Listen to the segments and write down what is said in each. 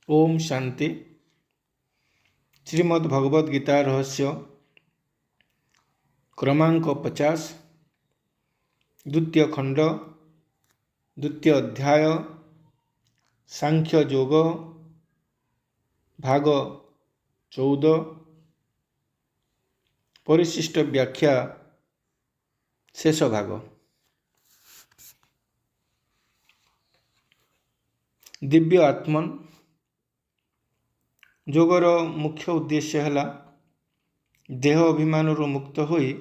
ओम शांति। श्रीमद् भगवद गीता रहस्य क्रमांक 50 द्वितीय खंड द्वितीय अध्याय सांख्य योग भाग 14 परिशिष्ट व्याख्या शेष भाग। दिव्य आत्मन योगर मुख्य उद्देश्य है देह अभिमान मुक्त होई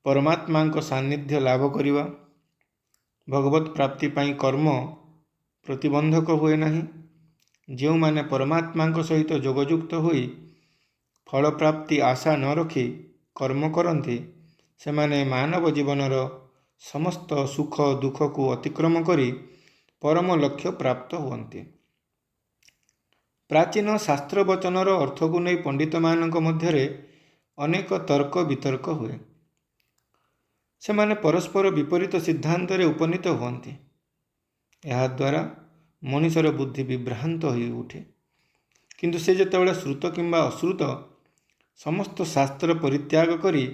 परमात्मा सान्निध्य लाभ करिवा। भगवत प्राप्ति पाई कर्म प्रतिबंधक हुए नहीं। जो माने परमात्मा सहित जोगयुक्त होई फल प्राप्ति आशा न रखी कर्म करती से माने मानव जीवनर समस्त सुख दुख को अतिक्रम करी परम लक्ष्य प्राप्त हुअन्ति। प्राचीन शास्त्र वचनर अर्थ को नहीं पंडित मानक मध्यरे अनेक तर्क वितर्क हुए। से माने परस्पर विपरीत सिद्धांत उपनीत हुअन्ति। यह द्वारा मनुष्यर बुद्धि विभ्रांत हो उठे। किंतु से जेतेबेले श्रुत किंबा अश्रुत समस्त शास्त्र परित्याग करी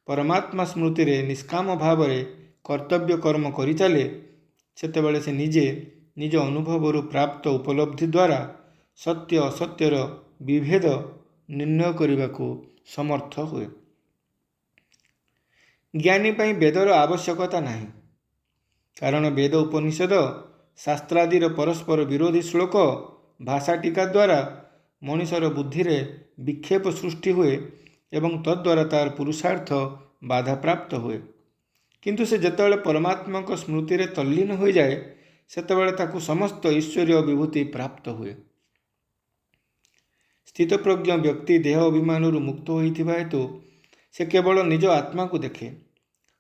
परमात्मा स्मृति रे निष्काम भाव रे कर्तव्य कर्म करि चले सेतेबेले से निजे निज अनुभव प्राप्त उपलब्धि द्वारा सत्य असत्यर विभेद निर्णय करने को समर्थ हुए। ज्ञानी पाई वेदर आवश्यकता नहीं, कारण वेद उपनिषद शास्त्रादीर परस्पर विरोधी श्लोक भाषा टीका द्वारा मनुष्यर बुद्धि रे विक्षेप सृष्टि हुए एवं तद्वारा तार पुरुषार्थ बाधा प्राप्त हुए। किंतु से जेतेबेले परमात्मा को स्मृति रे तल्लीन हो जाए सेतेबेले ताकू समस्त ईश्वरीय विभूति प्राप्त हुए। स्थितप्रज्ञ व्यक्ति देह अभिमान मुक्त होइथिबा हेतु से केवल निज आत्मा को देखे।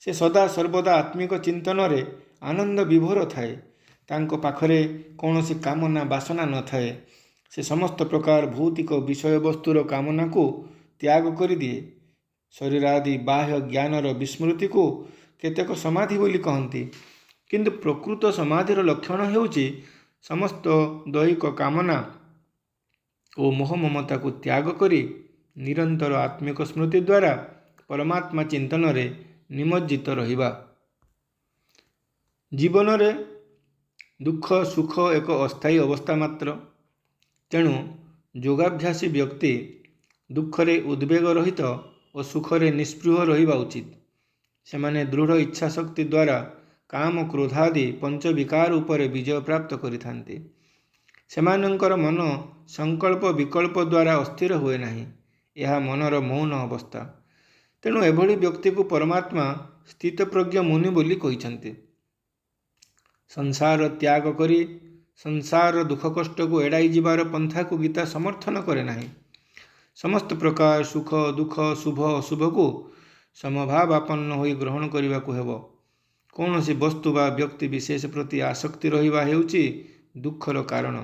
से सदा सर्वदा आत्मिक चिंतन रे आनंद विभोर थाए। तांको पाखरे कौनसी कामना वासना न थाए। से समस्त प्रकार भौतिक विषय वस्तुर कामना को त्याग कर दिए। शरीर आदि बाह्य ज्ञानर विस्मृति को केतेक समाधि बोली कहती, किंतु प्रकृत समाधिर लक्षण हेउची समस्त दैहिक कामना ओ मोह ममता को त्याग करी निरंतर आत्मिक स्मृति द्वारा परमात्मा चिंतन रे निमज्जित रहिबा। जीवन रे दुख सुख एक अस्थायी अवस्था मात्र। तेणु योगाभ्यासी व्यक्ति दुखरे उद्वेग रहित और सुखरे निस्पृह रहिबा उचित। सेमाने दृढ़ इच्छा शक्ति द्वारा काम क्रोधादि पंच विकार उपरे विजय प्राप्त करिथांती। सेमानंकर मन संकल्प विकल्प द्वारा अस्थिर हुए नहीं। यह मनर मौन अवस्था। तेणु एभली व्यक्ति को परमात्मा स्थितप्रज्ञ मुनि बोली कहिछन्ति। संसार त्याग करी संसार दुख कष्ट को एड़ाई जीवार पंथा को गीता समर्थन करे नहीं। समस्त प्रकार सुख दुख शुभ अशुभ को समभावापन्न होई ग्रहण करने को हेबो। कौनसी वस्तु बा व्यक्ति विशेष प्रति आसक्ति रहिबा हेउची दुखर कारण।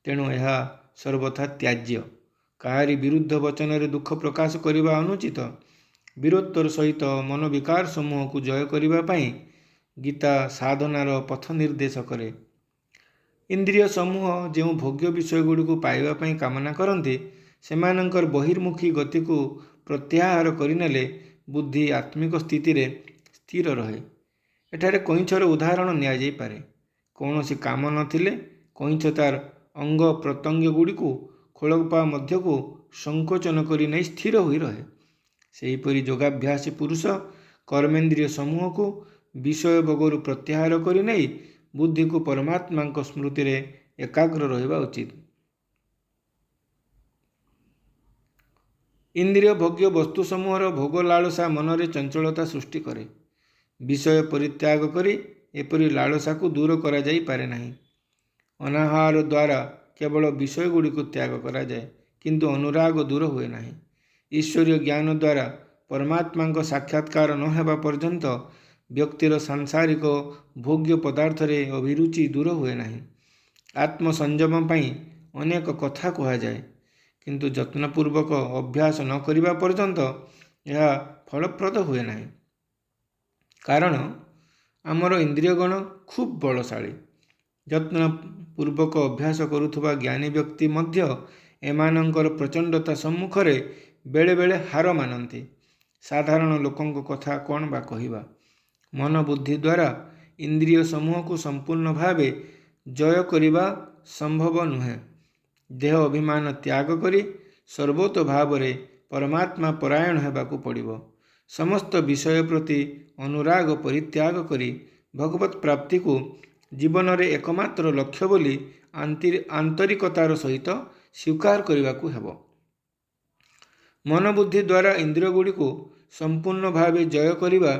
तेणु यह सर्वथा त्याज्य। काहारी विरुद्ध वचन रे दुख प्रकाश करिबा अनुचित। वीरोत्तर सहित मन विकार समूह को जय करिबा पाई गीता साधनार पथ निर्देश करे। इंद्रिय समूह जो भोग्य विषय गुड़ी को पाइबा पाई कामना करते सेमानंकर बहिर्मुखी गति को प्रत्याहार करिनेले बुद्धि आत्मिक स्थिति रे स्थिर रहे। एठारे कईंछर उदाहरण निया जाई पारे। कौनसी काम नथिले कईंछ तार अंग प्रत्यंग गुड़ी को खोलपा मध्य को संकोचन करी नहीं स्थिर हुई रहे। सेहीपरि योगाभ्यासी पुरुष कर्मेन्द्रिय समूह को विषय भोगरु प्रत्याहार करी नहीं बुद्धि को परमात्मा स्मृति रे एकाग्र रहिबा उचित। इंद्रिय भोग्य वस्तु समूहर भोग लालसा मनरे चंचलता सृष्टि करे। विषय परित्याग करी एपरि लालसा को दूर करा जाई पारे नहीं। अनाहार द्वारा केवल विषय गुड़ी को त्याग करा जाए, किंतु अनुराग दूर हुए नहीं। ईश्वरीय ज्ञान द्वारा परमात्मा को साक्षात्कार न हेबा पर्यंत व्यक्तिर सांसारिक भोग्य पदार्थ रे अभिरुचि दूर हुए नहीं। आत्मसंयम पाई अनेक कथा कहा जाए, किंतु यत्नपूर्वक अभ्यास न करिबा पर्यंत यह फलप्रद हुए नहीं। कारण आमर इंद्रियगण खूब बलशाली। ଯତ୍ନପୂର୍ବକ ଅଭ୍ୟାସ କରୁଥିବା ଜ୍ଞାନୀ ବ୍ୟକ୍ତି ମଧ୍ୟ ଏମାନଙ୍କର ପ୍ରଚଣ୍ଡତା ସମ୍ମୁଖରେ ବେଳେବେଳେ ହାର ମାନନ୍ତି। ସାଧାରଣ ଲୋକଙ୍କ କଥା କ'ଣ ବା କହିବା? ମନ ବୁଦ୍ଧି ଦ୍ୱାରା ଇନ୍ଦ୍ରିୟ ସମୂହକୁ ସମ୍ପୂର୍ଣ୍ଣ ଭାବେ ଜୟ କରିବା ସମ୍ଭବ ନୁହେଁ। ଦେହ ଅଭିମାନ ତ୍ୟାଗ କରି ସର୍ବୋତ ଭାବରେ ପରମାତ୍ମା ପରାୟଣ ହେବାକୁ ପଡ଼ିବ। ସମସ୍ତ ବିଷୟ ପ୍ରତି ଅନୁରାଗ ପରିତ୍ୟାଗ କରି ଭଗବତ ପ୍ରାପ୍ତିକୁ ଜୀବନରେ ଏକମାତ୍ର ଲକ୍ଷ୍ୟ ବୋଲି ଆନ୍ତରିକତାର ସହିତ ସ୍ୱୀକାର କରିବାକୁ ହେବ। ମନବୁଦ୍ଧି ଦ୍ୱାରା ଇନ୍ଦ୍ରିୟଗୁଡ଼ିକୁ ସମ୍ପୂର୍ଣ୍ଣ ଭାବେ ଜୟ କରିବା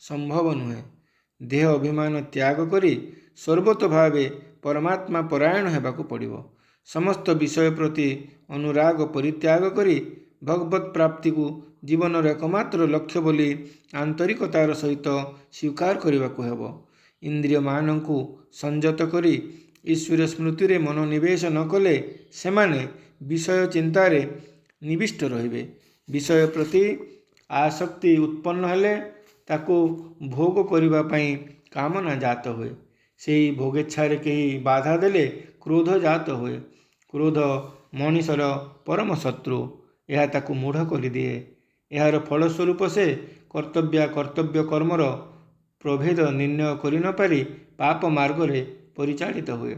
ସମ୍ଭବ ନୁହେଁ। ଦେହ ଅଭିମାନ ତ୍ୟାଗ କରି ସର୍ବୋତ ଭାବେ ପରମାତ୍ମା ପରାୟଣ ହେବାକୁ ପଡ଼ିବ। ସମସ୍ତ ବିଷୟ ପ୍ରତି ଅନୁରାଗ ପରିତ୍ୟାଗ କରି ଭଗବତ ପ୍ରାପ୍ତିକୁ ଜୀବନର ଏକମାତ୍ର ଲକ୍ଷ୍ୟ ବୋଲି ଆନ୍ତରିକତାର ସହିତ ସ୍ୱୀକାର କରିବାକୁ ହେବ। ଇନ୍ଦ୍ରିୟମାନଙ୍କୁ ସଂଯତ କରି ଈଶ୍ୱର ସ୍ମୃତିରେ ମନୋନିବେଶ ନ କଲେ ସେମାନେ ବିଷୟ ଚିନ୍ତାରେ ନିବିଷ୍ଟ ରହିବେ। ବିଷୟ ପ୍ରତି ଆସକ୍ତି ଉତ୍ପନ୍ନ ହେଲେ ତାକୁ ଭୋଗ କରିବା ପାଇଁ କାମନା ଜାତ ହୁଏ। ସେହି ଭୋଗେଚ୍ଛାରେ କେହି ବାଧା ଦେଲେ କ୍ରୋଧ ଜାତ ହୁଏ। କ୍ରୋଧ ମଣିଷର ପରମ ଶତ୍ରୁ। ଏହା ତାକୁ ମୂଢ଼ କରିଦିଏ। ଏହାର ଫଳସ୍ୱରୂପ ସେ କର୍ତ୍ତବ୍ୟ କର୍ମର ପ୍ରଭେଦ ନିର୍ଣ୍ଣୟ କରି ନ ପାରି ପାପ ମାର୍ଗରେ ପରିଚାଳିତ ହୁଏ।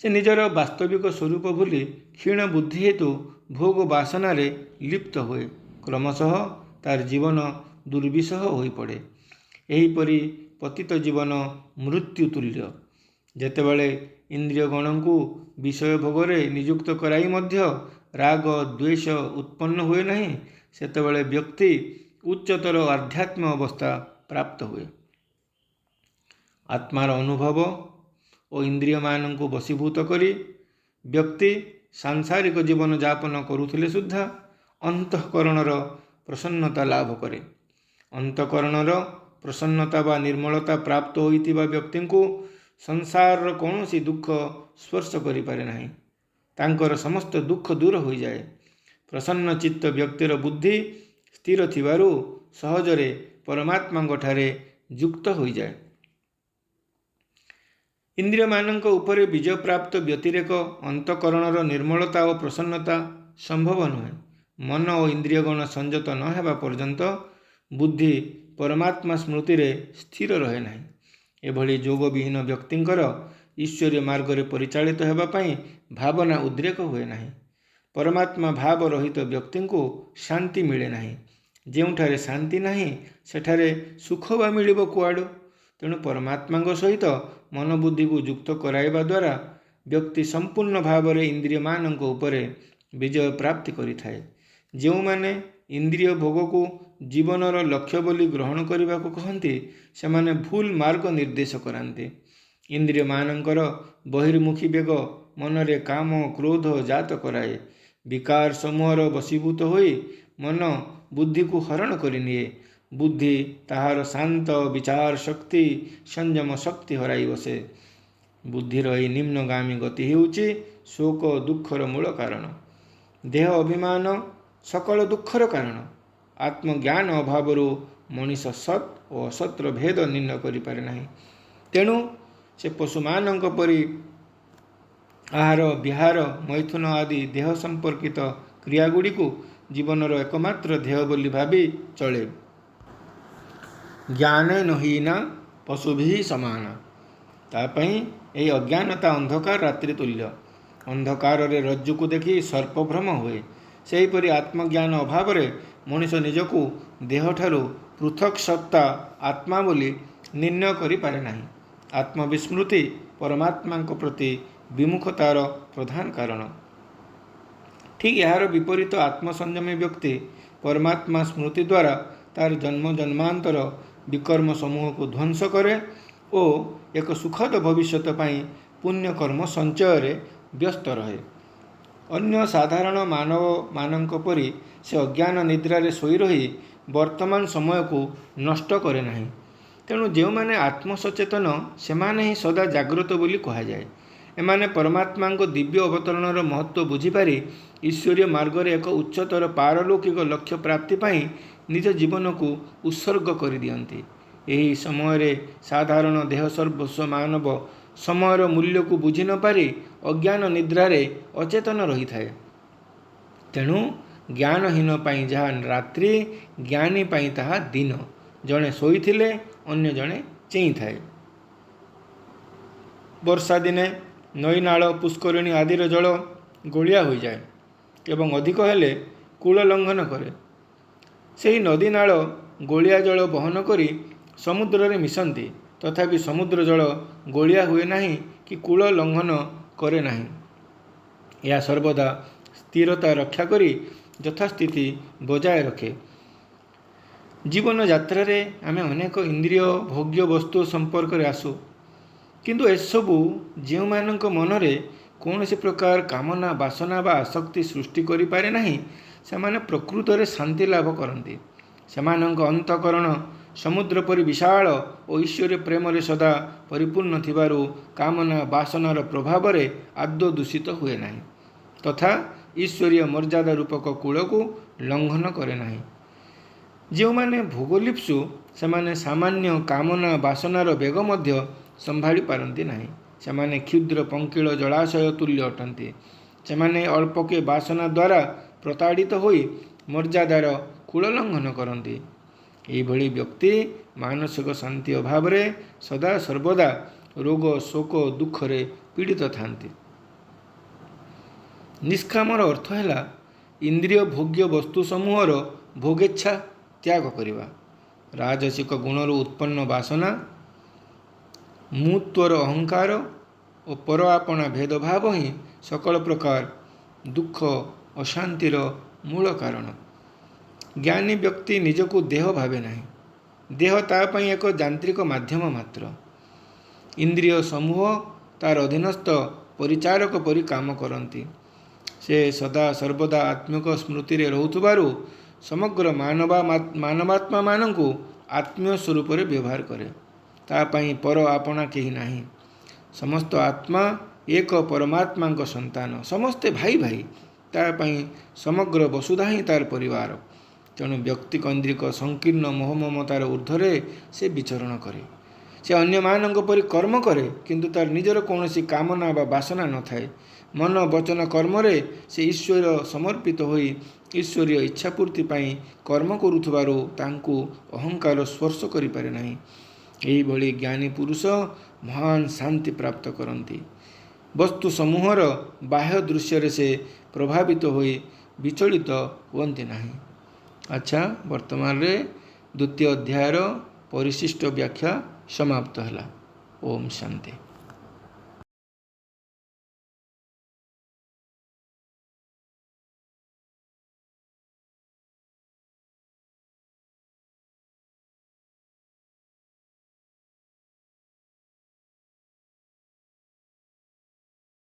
ସେ ନିଜର ବାସ୍ତବିକ ସ୍ୱରୂପ ଭୁଲି କ୍ଷୀଣ ବୁଦ୍ଧି ହେତୁ ଭୋଗ ବାସନାରେ ଲିପ୍ତ ହୁଏ। କ୍ରମଶଃ ତାର ଜୀବନ ଦୁର୍ବିସହ ହୋଇପଡ଼େ। ଏହିପରି ପତିତ ଜୀବନ ମୃତ୍ୟୁ ତୁଲ୍ୟ। ଯେତେବେଳେ ଇନ୍ଦ୍ରିୟଗଣଙ୍କୁ ବିଷୟ ଭୋଗରେ ନିଯୁକ୍ତ କରାଇ ମଧ୍ୟ ରାଗ ଦ୍ୱେଷ ଉତ୍ପନ୍ନ ହୁଏ ନାହିଁ, ସେତେବେଳେ ବ୍ୟକ୍ତି ଉଚ୍ଚତର ଆଧ୍ୟାତ୍ମ ଅବସ୍ଥା ପ୍ରାପ୍ତ ହୁଏ। ଆତ୍ମାର ଅନୁଭବ ଓ ଇନ୍ଦ୍ରିୟମାନଙ୍କୁ ବଶୀଭୂତ କରି ବ୍ୟକ୍ତି ସାଂସାରିକ ଜୀବନ ଯାପନ କରୁଥିଲେ ସୁଦ୍ଧା ଅନ୍ତଃକରଣର ପ୍ରସନ୍ନତା ଲାଭ କରେ। ଅନ୍ତଃକରଣର ପ୍ରସନ୍ନତା ବା ନିର୍ମଳତା ପ୍ରାପ୍ତ ହୋଇଥିବା ବ୍ୟକ୍ତିଙ୍କୁ ସଂସାରର କୌଣସି ଦୁଃଖ ସ୍ପର୍ଶ କରିପାରେ ନାହିଁ। ତାଙ୍କର ସମସ୍ତ ଦୁଃଖ ଦୂର ହୋଇଯାଏ। ପ୍ରସନ୍ନ ଚିତ୍ତ ବ୍ୟକ୍ତିର ବୁଦ୍ଧି ସ୍ଥିର ଥିବାରୁ ସହଜରେ ପରମାତ୍ମାଙ୍କଠାରେ ଯୁକ୍ତ ହୋଇଯାଏ। ଇନ୍ଦ୍ରିୟମାନଙ୍କ ଉପରେ ବିଜୟ ପ୍ରାପ୍ତ ବ୍ୟତିରେକ ଅନ୍ତଃକରଣର ନିର୍ମଳତା ଓ ପ୍ରସନ୍ନତା ସମ୍ଭବ ନୁହେଁ। ମନ ଓ ଇନ୍ଦ୍ରିୟଗଣ ସଂଯତ ନ ହେବା ପର୍ଯ୍ୟନ୍ତ ବୁଦ୍ଧି ପରମାତ୍ମା ସ୍ମୃତିରେ ସ୍ଥିର ରହେ ନାହିଁ। ଏଭଳି ଯୋଗବିହୀନ ବ୍ୟକ୍ତିଙ୍କର ଈଶ୍ୱରୀୟ ମାର୍ଗରେ ପରିଚାଳିତ ହେବା ପାଇଁ ଭାବନା ଉଦ୍ରେକ ହୁଏ ନାହିଁ। ପରମାତ୍ମା ଭାବ ରହିତ ବ୍ୟକ୍ତିଙ୍କୁ ଶାନ୍ତି ମିଳେ ନାହିଁ। ଯେଉଁଠାରେ ଶାନ୍ତି ନାହିଁ ସେଠାରେ ସୁଖ ବା ମିଳିବ କୁଆଡ଼ୁ? ତେଣୁ ପରମାତ୍ମାଙ୍କ ସହିତ ମନବୁଦ୍ଧିକୁ ଯୁକ୍ତ କରାଇବା ଦ୍ୱାରା ବ୍ୟକ୍ତି ସମ୍ପୂର୍ଣ୍ଣ ଭାବରେ ଇନ୍ଦ୍ରିୟମାନଙ୍କ ଉପରେ ବିଜୟ ପ୍ରାପ୍ତି କରିଥାଏ। ଯେଉଁମାନେ ଇନ୍ଦ୍ରିୟ ଭୋଗକୁ ଜୀବନର ଲକ୍ଷ୍ୟ ବୋଲି ଗ୍ରହଣ କରିବାକୁ କହନ୍ତି, ସେମାନେ ଭୁଲ ମାର୍ଗ ନିର୍ଦ୍ଦେଶ କରାନ୍ତି। ଇନ୍ଦ୍ରିୟମାନଙ୍କର ବହିର୍ମୁଖୀ ବେଗ ମନରେ କାମ କ୍ରୋଧ ଜାତ କରାଏ। ବିକାର ସମୂହର ବଶୀଭୂତ ହୋଇ ମନ ବୁଦ୍ଧିକୁ ହରଣ କରିନିଏ। ବୁଦ୍ଧି ତାହାର ଶାନ୍ତ ବିଚାର ଶକ୍ତି ସଂଯମ ଶକ୍ତି ହରାଇ ବସେ। ବୁଦ୍ଧିର ଏହି ନିମ୍ନଗାମୀ ଗତି ହେଉଛି ଶୋକ ଦୁଃଖର ମୂଳ କାରଣ। ଦେହ ଅଭିମାନ ସକଳ ଦୁଃଖର କାରଣ। ଆତ୍ମଜ୍ଞାନ ଅଭାବରୁ ମଣିଷ ସତ୍ ଓ ଅସତ୍ର ଭେଦ ନିର୍ଣ୍ଣୟ କରିପାରେ ନାହିଁ। ତେଣୁ ସେ ପଶୁମାନଙ୍କ ପରି ଆହାର ବିହାର ମୈଥୁନ ଆଦି ଦେହ ସମ୍ପର୍କିତ କ୍ରିୟାଗୁଡ଼ିକୁ ଜୀବନର ଏକମାତ୍ର ଧ୍ୟେୟ ବୋଲି ଭାବି ଚଳେ। ଜ୍ଞାନେନ ହୀନା ପଶୁଭିଃ ସମାନା। ତା ପାଇଁ ଏହି ଅଜ୍ଞାନତା ଅନ୍ଧକାର ରାତ୍ରି ତୁଲ୍ୟ। ଅନ୍ଧକାରରେ ରଜ୍ଜୁକୁ ଦେଖି ସର୍ପଭ୍ରମ ହୁଏ। ସେହିପରି ଆତ୍ମଜ୍ଞାନ ଅଭାବରେ ମଣିଷ ନିଜକୁ ଦେହଠାରୁ ପୃଥକ୍ ସତ୍ତା ଆତ୍ମା ବୋଲି ନିର୍ଣ୍ଣୟ କରିପାରେ ନାହିଁ। ଆତ୍ମବିସ୍ମୃତି ପରମାତ୍ମାଙ୍କ ପ୍ରତି ବିମୁଖତାର ପ୍ରଧାନ କାରଣ। ଠିକ୍ ଏହାର ବିପରୀତ ଆତ୍ମସଂଯମୀ ବ୍ୟକ୍ତି ପରମାତ୍ମା ସ୍ମୃତି ଦ୍ୱାରା ତାର ଜନ୍ମ ଜନ୍ମାନ୍ତର ବିକର୍ମ ସମୂହକୁ ଧ୍ୱଂସ କରେ ଓ ଏକ ସୁଖଦ ଭବିଷ୍ୟତ ପାଇଁ ପୁଣ୍ୟକର୍ମ ସଞ୍ଚୟରେ ବ୍ୟସ୍ତ ରହେ। ଅନ୍ୟ ସାଧାରଣ ମାନବମାନଙ୍କ ପରି ସେ ଅଜ୍ଞାନ ନିଦ୍ରାରେ ଶୋଇ ରହି ବର୍ତ୍ତମାନ ସମୟକୁ ନଷ୍ଟ କରେ ନାହିଁ। ତେଣୁ ଯେଉଁମାନେ ଆତ୍ମସଚେତନ ସେମାନେ ହିଁ ସଦା ଜାଗ୍ରତ ବୋଲି କୁହାଯାଏ। ଏମାନେ ପରମାତ୍ମାଙ୍କ ଦିବ୍ୟ ଅବତରଣର ମହତ୍ତ୍ୱ ବୁଝିପାରି ଈଶ୍ୱରୀୟ ମାର୍ଗରେ ଏକ ଉଚ୍ଚତର ପାରଲୌକିକ ଲକ୍ଷ୍ୟ ପ୍ରାପ୍ତି ପାଇଁ ନିଜ ଜୀବନକୁ ଉତ୍ସର୍ଗ କରିଦିଅନ୍ତି। ଏହି ସମୟରେ ସାଧାରଣ ଦେହ ସର୍ବସ୍ୱ ମାନବ ସମୟର ମୂଲ୍ୟକୁ ବୁଝି ନ ପାରି ଅଜ୍ଞାନ ନିଦ୍ରାରେ ଅଚେତନ ରହିଥାଏ। ତେଣୁ ଜ୍ଞାନହୀନ ପାଇଁ ଯାହା ରାତ୍ରି, ଜ୍ଞାନୀ ପାଇଁ ତାହା ଦିନ। ଜଣେ ଶୋଇଥିଲେ ଅନ୍ୟ ଜଣେ ଚେଇଁଥାଏ। ବର୍ଷା ଦିନେ ନଈନାଳ, ପୁଷ୍କରିଣୀ ଆଦିର ଜଳ ଗୋଳିଆ ହୋଇଯାଏ ଏବଂ ଅଧିକ ହେଲେ କୂଳ ଲଙ୍ଘନ କରେ। ସେହି ନଦୀ ନାଳ ଗୋଳିଆ ଜଳ ବହନ କରି ସମୁଦ୍ରରେ ମିଶନ୍ତି, ତଥାପି ସମୁଦ୍ର ଜଳ ଗୋଳିଆ ହୁଏ ନାହିଁ କି କୂଳ ଲଙ୍ଘନ କରେ ନାହିଁ। ଏହା ସର୍ବଦା ସ୍ଥିରତା ରକ୍ଷା କରି ଯଥାସ୍ଥିତି ବଜାୟ ରଖେ। ଜୀବନ ଯାତ୍ରାରେ ଆମେ ଅନେକ ଇନ୍ଦ୍ରିୟ ଭୋଗ୍ୟ ବସ୍ତୁ ସମ୍ପର୍କରେ ଆସୁ, କିନ୍ତୁ ଏସବୁ ଯେଉଁମାନଙ୍କ ମନରେ କୌଣସି ପ୍ରକାର କାମନା, ବାସନା ବା ଆସକ୍ତି ସୃଷ୍ଟି କରିପାରେ ନାହିଁ, ସେମାନେ ପ୍ରକୃତରେ ଶାନ୍ତି ଲାଭ କରନ୍ତି। ସେମାନଙ୍କ ଅନ୍ତଃକରଣ ସମୁଦ୍ର ପରି ବିଶାଳ ଓ ଈଶ୍ୱରୀୟ ପ୍ରେମରେ ସଦା ପରିପୂର୍ଣ୍ଣ ଥିବାରୁ କାମନା ବାସନାର ପ୍ରଭାବରେ ଆଦୌ ଦୂଷିତ ହୁଏ ନାହିଁ ତଥା ଈଶ୍ୱରୀୟ ମର୍ଯ୍ୟାଦା ରୂପକ କୂଳକୁ ଲଙ୍ଘନ କରେ ନାହିଁ। ଯେଉଁମାନେ ଭୋଗଲିପ୍ସୁ, ସେମାନେ ସାମାନ୍ୟ କାମନା ବାସନାର ବେଗ ମଧ୍ୟ ସମ୍ଭାଳି ପାରନ୍ତି ନାହିଁ। ସେମାନେ କ୍ଷୁଦ୍ର ପଙ୍କିଳ ଜଳାଶୟ ତୁଲ୍ୟ ଅଟନ୍ତି। ସେମାନେ ଅଳ୍ପକେ ବାସନା ଦ୍ୱାରା ପ୍ରତାଡ଼ିତ ହୋଇ ମର୍ଯ୍ୟାଦାର କୂଳ ଲଙ୍ଘନ କରନ୍ତି। ଏହିଭଳି ବ୍ୟକ୍ତି ମାନସିକ ଶାନ୍ତି ଅଭାବରେ ସଦା ସର୍ବଦା ରୋଗ, ଶୋକ, ଦୁଃଖରେ ପୀଡ଼ିତ ଥାନ୍ତି। ନିଷ୍କାମର ଅର୍ଥ ହେଲା ଇନ୍ଦ୍ରିୟ ଭୋଗ୍ୟ ବସ୍ତୁ ସମୂହର ଭୋଗେଚ୍ଛା ତ୍ୟାଗ କରିବା। ରାଜସିକ ଗୁଣରୁ ଉତ୍ପନ୍ନ ବାସନା, ମୁତ୍ୱର ଅହଙ୍କାର ଓ ପର ଆପଣା ଭେଦଭାବ ହିଁ ସକଳ ପ୍ରକାର ଦୁଃଖ, ଅଶାନ୍ତିର ମୂଳ କାରଣ। ଜ୍ଞାନୀ ବ୍ୟକ୍ତି ନିଜକୁ ଦେହ ଭାବେ ନାହିଁ। ଦେହ ତା ପାଇଁ ଏକ ଯାନ୍ତ୍ରିକ ମାଧ୍ୟମ ମାତ୍ର। ଇନ୍ଦ୍ରିୟ ସମୂହ ତାର ଅଧୀନସ୍ଥ ପରିଚାରକ ପରି କାମ କରନ୍ତି। ସେ ସଦା ସର୍ବଦା ଆତ୍ମିକ ସ୍ମୃତିରେ ରହୁଥିବାରୁ ସମଗ୍ର ମାନବାତ୍ମାମାନଙ୍କୁ ଆତ୍ମୀୟ ସ୍ୱରୂପରେ ବ୍ୟବହାର କରେ। ତା ପାଇଁ ପର ଆପଣା କେହି ନାହିଁ। ସମସ୍ତ ଆତ୍ମା ଏକ ପରମାତ୍ମାଙ୍କ ସନ୍ତାନ। ସମସ୍ତେ ଭାଇ ଭାଇ। ତା ପାଇଁ ସମଗ୍ର ବସୁଧା ହିଁ ତାର ପରିବାର। ତେଣୁ ବ୍ୟକ୍ତିକୈନ୍ଦ୍ରିକ ସଂକୀର୍ଣ୍ଣ ମୋହ ମମତାର ଊର୍ଦ୍ଧ୍ୱରେ ସେ ବିଚରଣ କରେ। ସେ ଅନ୍ୟମାନଙ୍କ ପରି କର୍ମ କରେ, କିନ୍ତୁ ତାର ନିଜର କୌଣସି କାମନା ବା ବାସନା ନଥାଏ। ମନ, ବଚନ, କର୍ମରେ ସେ ଈଶ୍ୱର ସମର୍ପିତ ହୋଇ ଈଶ୍ୱରୀୟ ଇଚ୍ଛାପୂର୍ତ୍ତି ପାଇଁ କର୍ମ କରୁଥିବାରୁ ତାଙ୍କୁ ଅହଙ୍କାର ସ୍ପର୍ଶ କରିପାରେ ନାହିଁ। ଏହିଭଳି ଜ୍ଞାନୀ ପୁରୁଷ ମହାନ ଶାନ୍ତି ପ୍ରାପ୍ତ କରନ୍ତି। ବସ୍ତୁ ସମୂହର ବାହ୍ୟ ଦୃଶ୍ୟରେ ସେ ପ୍ରଭାବିତ ହୋଇ ବିଚଳିତ ହୁଅନ୍ତି ନାହିଁ। ଆଚ୍ଛା, ବର୍ତ୍ତମାନରେ ଦ୍ୱିତୀୟ ଅଧ୍ୟାୟର ପରିଶିଷ୍ଟ ବ୍ୟାଖ୍ୟା ସମାପ୍ତ ହେଲା। ଓମ୍ ଶାନ୍ତି।